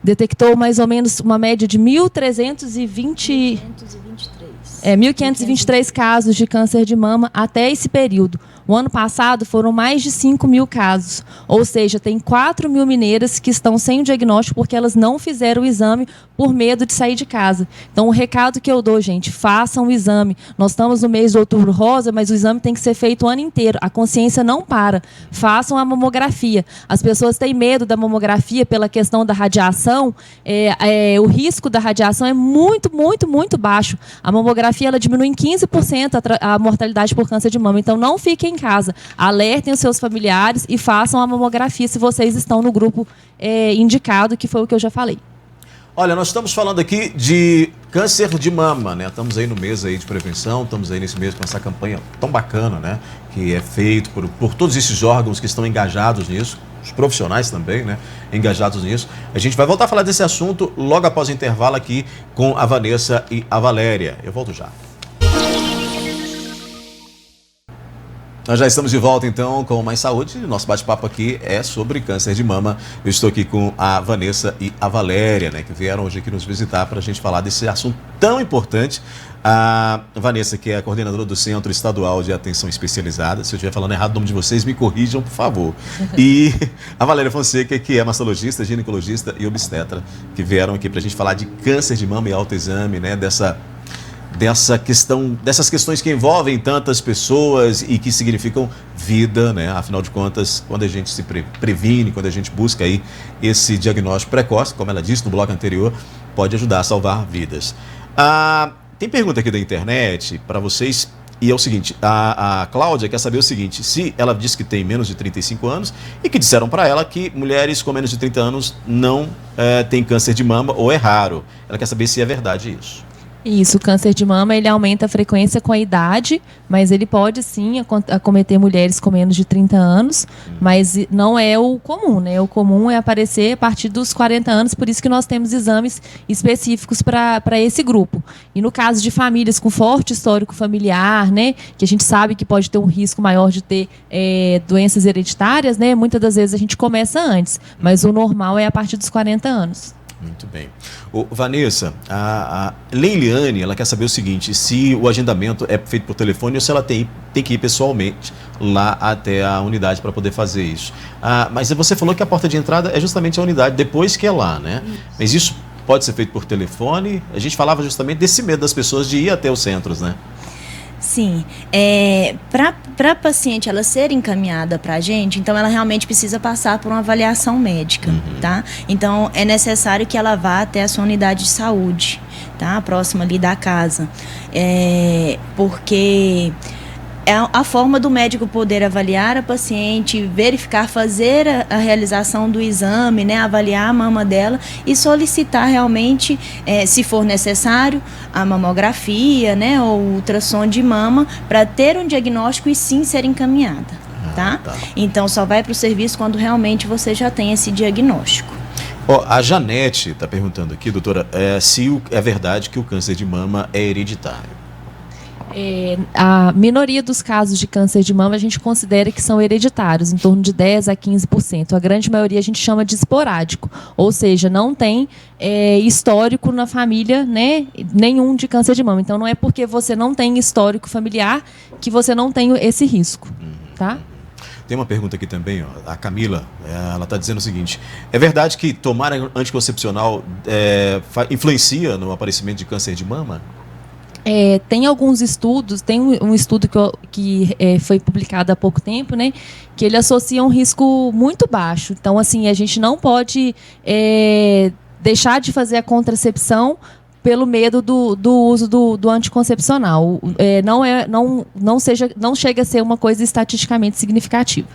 detectou mais ou menos uma média de 1.523 casos de câncer de mama até esse período. O ano passado foram mais de 5.000 casos, ou seja, tem 4.000 mineiras que estão sem o diagnóstico porque elas não fizeram o exame por medo de sair de casa. Então, o recado que eu dou, gente, façam o exame. Nós estamos no mês de Outubro Rosa, mas o exame tem que ser feito o ano inteiro. A consciência não para. Façam a mamografia. As pessoas têm medo da mamografia pela questão da radiação. O risco da radiação é muito, muito, muito baixo. A mamografia ela diminui em 15% a mortalidade por câncer de mama. Então, não fiquem em casa. Alertem os seus familiares e façam a mamografia se vocês estão no grupo indicado, que foi o que eu já falei. Olha, nós estamos falando aqui de câncer de mama, né? Estamos aí no mês aí de prevenção, estamos aí nesse mês com essa campanha tão bacana, né? Que é feito por todos esses órgãos que estão engajados nisso, os profissionais também, né? Engajados nisso. A gente vai voltar a falar desse assunto logo após o intervalo aqui com a Vanessa e a Valéria. Eu volto já. Nós já estamos de volta, então, com Mais Saúde. Nosso bate-papo aqui é sobre câncer de mama. Eu estou aqui com a Vanessa e a Valéria, né, que vieram hoje aqui nos visitar para a gente falar desse assunto tão importante. A Vanessa, que é a coordenadora do Centro Estadual de Atenção Especializada. Se eu estiver falando errado o nome de vocês, me corrijam, por favor. E a Valéria Fonseca, que é mastologista, ginecologista e obstetra, que vieram aqui para a gente falar de câncer de mama e autoexame, né, dessas questões que envolvem tantas pessoas e que significam vida, né? Afinal de contas, quando a gente se previne, quando a gente busca aí esse diagnóstico precoce, como ela disse no bloco anterior, pode ajudar a salvar vidas. Tem pergunta aqui da internet para vocês, e é o seguinte, a Cláudia quer saber o seguinte, se ela disse que tem menos de 35 anos e que disseram para ela que mulheres com menos de 30 anos não têm câncer de mama ou é raro. Ela quer saber se é verdade isso. Isso, o câncer de mama ele aumenta a frequência com a idade, mas ele pode sim acometer mulheres com menos de 30 anos, mas não é o comum, né? O comum é aparecer a partir dos 40 anos, por isso que nós temos exames específicos para esse grupo. E no caso de famílias com forte histórico familiar, né, que a gente sabe que pode ter um risco maior de ter doenças hereditárias, né, muitas das vezes a gente começa antes, mas o normal é a partir dos 40 anos. Muito bem. Vanessa, a Leiliane, ela quer saber o seguinte, se o agendamento é feito por telefone ou se ela tem que ir pessoalmente lá até a unidade para poder fazer isso. Mas você falou que a porta de entrada é justamente a unidade, depois que é lá, né? Isso. Mas isso pode ser feito por telefone? A gente falava justamente desse medo das pessoas de ir até os centros, né? Sim, para a paciente ela ser encaminhada para a gente, então ela realmente precisa passar por uma avaliação médica, tá? Então é necessário que ela vá até a sua unidade de saúde, tá? Próxima ali da casa, porque é a forma do médico poder avaliar a paciente, verificar, fazer a realização do exame, né, avaliar a mama dela e solicitar realmente, se for necessário, a mamografia, né, ou ultrassom de mama para ter um diagnóstico e sim ser encaminhada, tá? Então só vai para o serviço quando realmente você já tem esse diagnóstico. A Janete está perguntando aqui, doutora, se é verdade que o câncer de mama é hereditário. A minoria dos casos de câncer de mama a gente considera que são hereditários, em torno de 10 a 15%. A grande maioria a gente chama de esporádico, ou seja, não tem histórico na família, né, nenhum de câncer de mama. Então não é porque você não tem histórico familiar que você não tem esse risco, tá? Tem uma pergunta aqui também, ó, a Camila, ela está dizendo o seguinte: é verdade que tomar anticoncepcional influencia no aparecimento de câncer de mama? Tem alguns estudos, tem um estudo que foi publicado há pouco tempo, né, que ele associa um risco muito baixo. Então, assim, a gente não pode deixar de fazer a contracepção pelo medo do uso do anticoncepcional. Não chega a ser uma coisa estatisticamente significativa.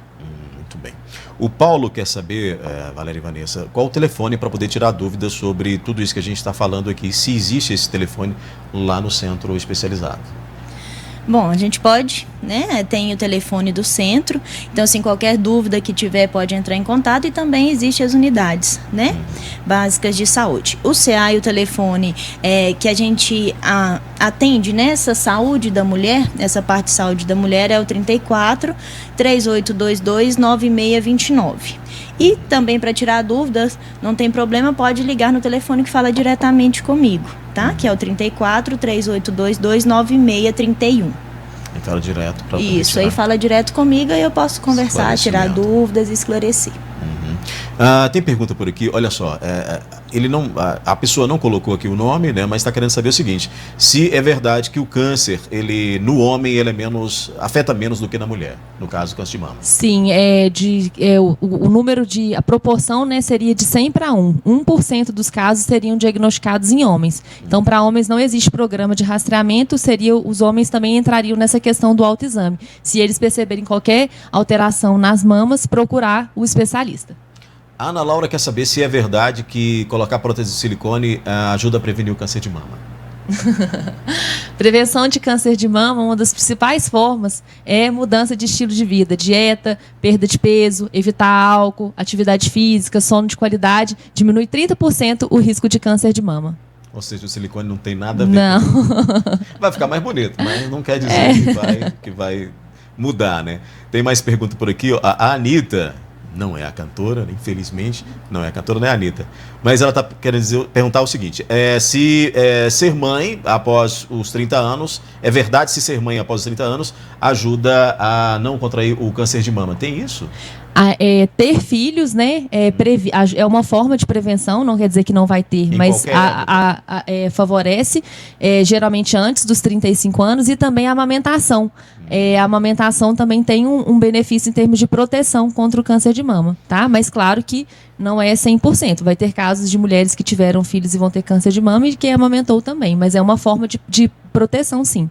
Muito bem. O Paulo quer saber, Valéria e Vanessa, qual o telefone para poder tirar dúvidas sobre tudo isso que a gente está falando aqui, se existe esse telefone lá no centro especializado. Bom, a gente pode, né? Tem o telefone do centro, então assim, qualquer dúvida que tiver pode entrar em contato, e também existem as unidades, né, básicas de saúde. O CA e o telefone que a gente atende nessa saúde da mulher, essa parte de saúde da mulher, é o 34 3822 9629. E também, para tirar dúvidas, não tem problema, pode ligar no telefone que fala diretamente comigo, tá? Que é o 34 3822 9631. E fala direto para Isso, aí fala direto comigo e eu posso conversar, tirar dúvidas e esclarecer. Tem pergunta por aqui, olha só, a pessoa não colocou aqui o nome, né, mas está querendo saber o seguinte: se é verdade que o câncer, no homem, ele afeta menos do que na mulher, no caso do câncer de mama. Sim, a proporção, né, seria de 100 para 1. 1% dos casos seriam diagnosticados em homens. Então, para homens não existe programa de rastreamento, os homens também entrariam nessa questão do autoexame. Se eles perceberem qualquer alteração nas mamas, procurar o especialista. A Ana Laura quer saber se é verdade que colocar prótese de silicone ajuda a prevenir o câncer de mama. Prevenção de câncer de mama, uma das principais formas é mudança de estilo de vida, dieta, perda de peso, evitar álcool, atividade física, sono de qualidade, diminui 30% o risco de câncer de mama. Ou seja, o silicone não tem nada a ver. Não. Vai ficar mais bonito, mas não quer dizer que vai mudar, né? Tem mais pergunta por aqui, ó. A Anitta não é a cantora, infelizmente, não é a cantora, não é a Anitta. Mas ela está querendo perguntar o seguinte: se ser mãe após os 30 anos, é verdade se ser mãe após os 30 anos ajuda a não contrair o câncer de mama? Tem isso? Ter filhos, né, é uma forma de prevenção, não quer dizer que não vai ter, mas favorece, geralmente antes dos 35 anos, e também a amamentação. A amamentação também tem um benefício em termos de proteção contra o câncer de mama, tá? Mas claro que não é 100%. Vai ter casos de mulheres que tiveram filhos e vão ter câncer de mama e quem amamentou também, mas é uma forma de proteção, sim.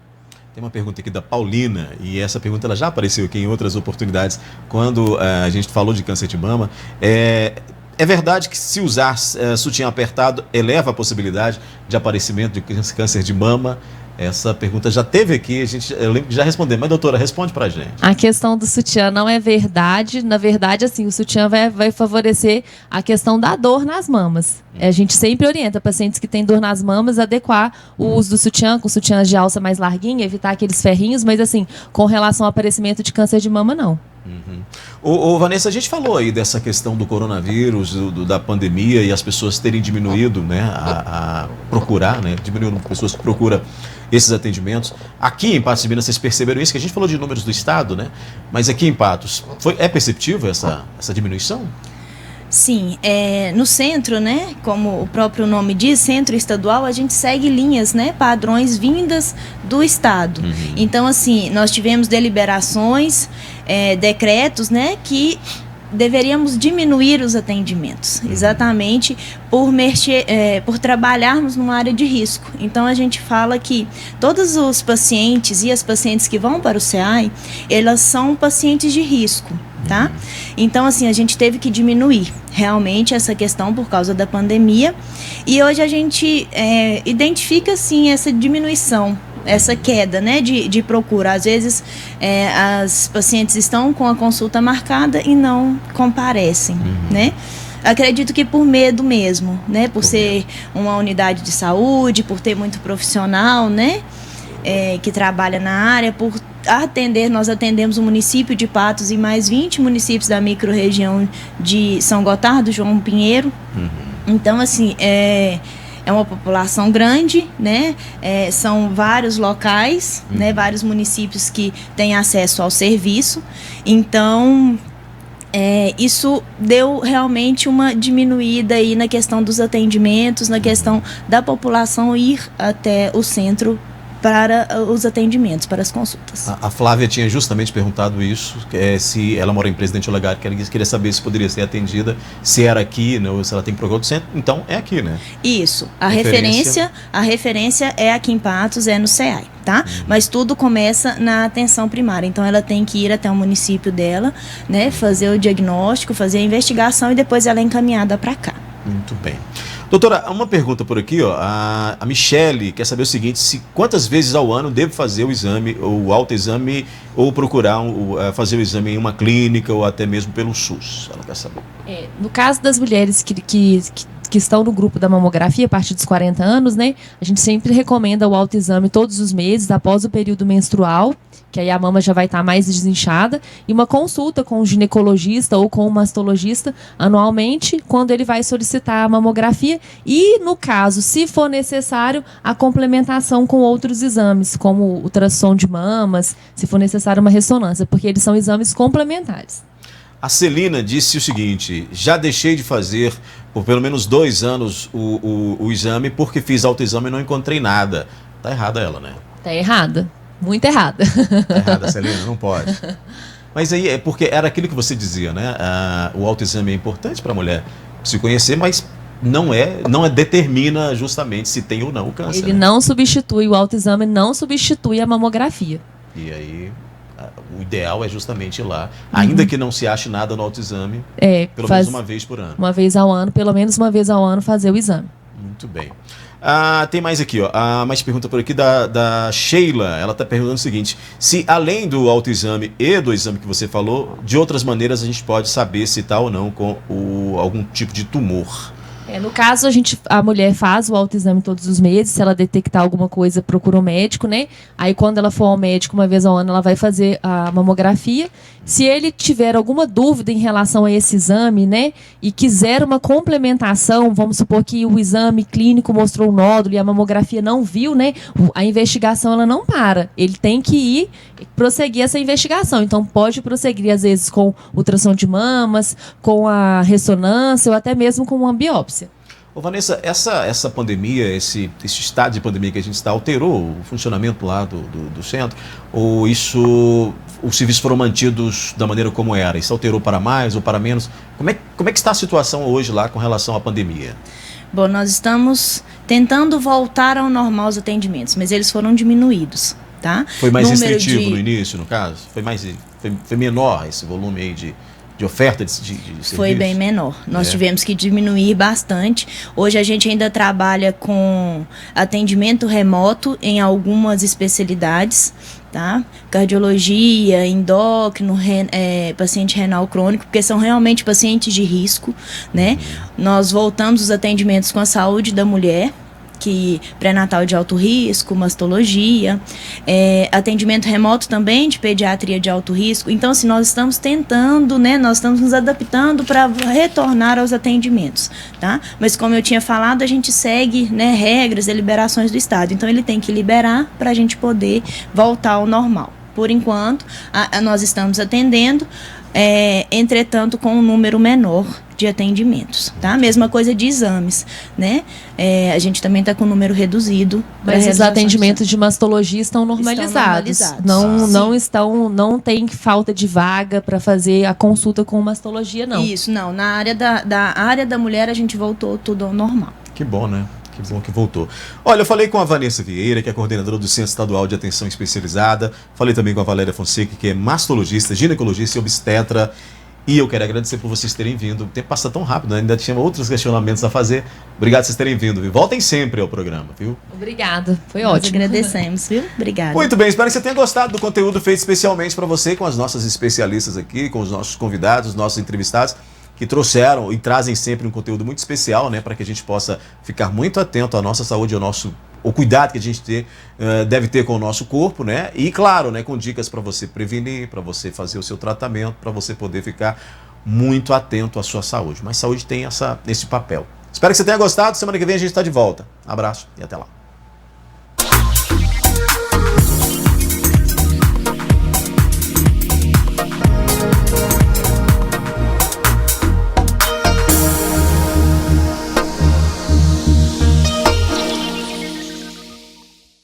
Tem uma pergunta aqui da Paulina, e essa pergunta ela já apareceu aqui em outras oportunidades, quando a gente falou de câncer de mama. É verdade que se usar sutiã apertado eleva a possibilidade de aparecimento de câncer de mama? Essa pergunta já teve aqui, eu lembro que já respondeu, mas doutora, responde pra gente. A questão do sutiã não é verdade. Na verdade, assim, o sutiã vai favorecer a questão da dor nas mamas. A gente sempre orienta pacientes que têm dor nas mamas a adequar o uso do sutiã, com sutiãs de alça mais larguinha, evitar aqueles ferrinhos, mas assim, com relação ao aparecimento de câncer de mama, não. Vanessa, a gente falou aí dessa questão do coronavírus, da pandemia, e as pessoas terem diminuído, né, a procurar, né, diminuindo pessoas que procuram esses atendimentos. Aqui em Patos de Minas, vocês perceberam isso, que a gente falou de números do estado, né, mas aqui em Patos, é perceptível essa diminuição? Sim, no centro, né, como o próprio nome diz, centro estadual, a gente segue linhas, né, padrões vindas do estado. Então, assim, nós tivemos deliberações, decretos, né, que deveríamos diminuir os atendimentos, exatamente por trabalharmos numa área de risco. Então, a gente fala que todos os pacientes e as pacientes que vão para o CEAI, elas são pacientes de risco. Tá? Então, assim, a gente teve que diminuir realmente essa questão por causa da pandemia, e hoje a gente identifica, sim, essa diminuição, essa queda, né, de procura. Às vezes as pacientes estão com a consulta marcada e não comparecem, né? Acredito que por medo mesmo, né, por ser uma unidade de saúde, por ter muito profissional, né? que trabalha na área, por atender, nós atendemos o município de Patos e mais 20 municípios da microrregião de São Gotardo, João Pinheiro. Então, assim, é uma população grande, né? São vários locais, né? Vários municípios que têm acesso ao serviço. Então, isso deu realmente uma diminuída aí na questão dos atendimentos, na questão da população ir até o centro para os atendimentos, para as consultas. A Flávia tinha justamente perguntado isso, se ela mora em Presidente Olegário, que ela queria saber se poderia ser atendida, se era aqui, né, ou se ela tem programa do centro. Então, é aqui, né? Isso. A referência é aqui em Patos, é no CEAI, tá? Mas tudo começa na atenção primária. Então, ela tem que ir até o município dela, né, fazer o diagnóstico, fazer a investigação e depois ela é encaminhada para cá. Muito bem. Doutora, uma pergunta por aqui, ó. A Michele quer saber o seguinte: quantas vezes ao ano devo fazer o exame, ou o autoexame, ou procurar fazer o exame em uma clínica, ou até mesmo pelo SUS? Ela quer saber. No caso das mulheres que estão no grupo da mamografia a partir dos 40 anos, né? A gente sempre recomenda o autoexame todos os meses, após o período menstrual, que aí a mama já vai estar mais desinchada, e uma consulta com o ginecologista ou com o mastologista anualmente, quando ele vai solicitar a mamografia, e no caso, se for necessário, a complementação com outros exames, como o ultrassom de mamas, se for necessário uma ressonância, porque eles são exames complementares. A Celina disse o seguinte: já deixei de fazer por pelo menos 2 anos o exame, porque fiz autoexame e não encontrei nada. Tá errada ela, né? Tá errada. Muito errada. Tá errada, Celina, não pode. Mas aí é porque era aquilo que você dizia, né? O autoexame é importante para a mulher se conhecer, mas não determina justamente se tem ou não o câncer. Ele né? não substitui, o autoexame não substitui a mamografia. E aí, o ideal é justamente ir lá, ainda que não se ache nada no autoexame, pelo menos uma vez por ano. Uma vez ao ano, pelo menos uma vez ao ano, fazer o exame. Muito bem. Tem mais aqui, ó. Mais pergunta por aqui da Sheila. Ela está perguntando o seguinte: se além do autoexame e do exame que você falou, de outras maneiras a gente pode saber se está ou não com algum tipo de tumor. No caso, a mulher faz o autoexame todos os meses. Se ela detectar alguma coisa, procura um médico, né? Aí, quando ela for ao médico uma vez ao ano, ela vai fazer a mamografia. Se ele tiver alguma dúvida em relação a esse exame, né? E quiser uma complementação, vamos supor que o exame clínico mostrou um nódulo e a mamografia não viu, né? A investigação, ela não para. Ele tem que ir prosseguir essa investigação. Então, pode prosseguir, às vezes, com ultrassom de mamas, com a ressonância ou até mesmo com uma biópsia. Ô Vanessa, essa pandemia, esse estado de pandemia que a gente está, alterou o funcionamento lá do centro? Ou os serviços foram mantidos da maneira como era? Isso alterou para mais ou para menos? Como é que está a situação hoje lá com relação à pandemia? Bom, nós estamos tentando voltar ao normal os atendimentos, mas eles foram diminuídos, tá? Foi mais restritivo no início, no caso? Foi menor esse volume aí de oferta de serviço? Foi bem menor. Nós tivemos que diminuir bastante. Hoje a gente ainda trabalha com atendimento remoto em algumas especialidades, tá? Cardiologia, endócrino, paciente renal crônico, porque são realmente pacientes de risco, né? Nós voltamos os atendimentos com a saúde da mulher, que pré-natal de alto risco, mastologia, atendimento remoto também de pediatria de alto risco. Então, assim, nós estamos tentando, né, nós estamos nos adaptando para retornar aos atendimentos, tá? Mas como eu tinha falado, a gente segue, né, regras e liberações do Estado. Então, ele tem que liberar para a gente poder voltar ao normal. Por enquanto, nós estamos atendendo, entretanto, com um número menor de atendimentos, tá? Mesma coisa de exames, né? A gente também está com um número reduzido. Mas os atendimentos de mastologia estão normalizados. Não tem falta de vaga para fazer a consulta com mastologia, não. Isso, não. Na área da mulher, a gente voltou tudo ao normal. Que bom, né? Que bom que voltou. Olha, eu falei com a Vanessa Vieira, que é coordenadora do Centro Estadual de Atenção Especializada. Falei também com a Valéria Fonseca, que é mastologista, ginecologista e obstetra. E eu quero agradecer por vocês terem vindo. O tempo passa tão rápido, né? Ainda tinha outros questionamentos a fazer. Obrigado por vocês terem vindo, viu? Voltem sempre ao programa, viu? Obrigada, foi Nós ótimo. agradecemos, viu? Obrigada. Muito bem, espero que você tenha gostado do conteúdo feito especialmente para você, com as nossas especialistas aqui, com os nossos convidados, os nossos entrevistados, que trouxeram e trazem sempre um conteúdo muito especial, né? Para que a gente possa ficar muito atento à nossa saúde, ao nosso o cuidado que a gente deve ter com o nosso corpo, né? E claro, né, com dicas para você prevenir, para você fazer o seu tratamento, para você poder ficar muito atento à sua saúde. Mas saúde tem esse papel. Espero que você tenha gostado. Semana que vem a gente está de volta. Abraço e até lá.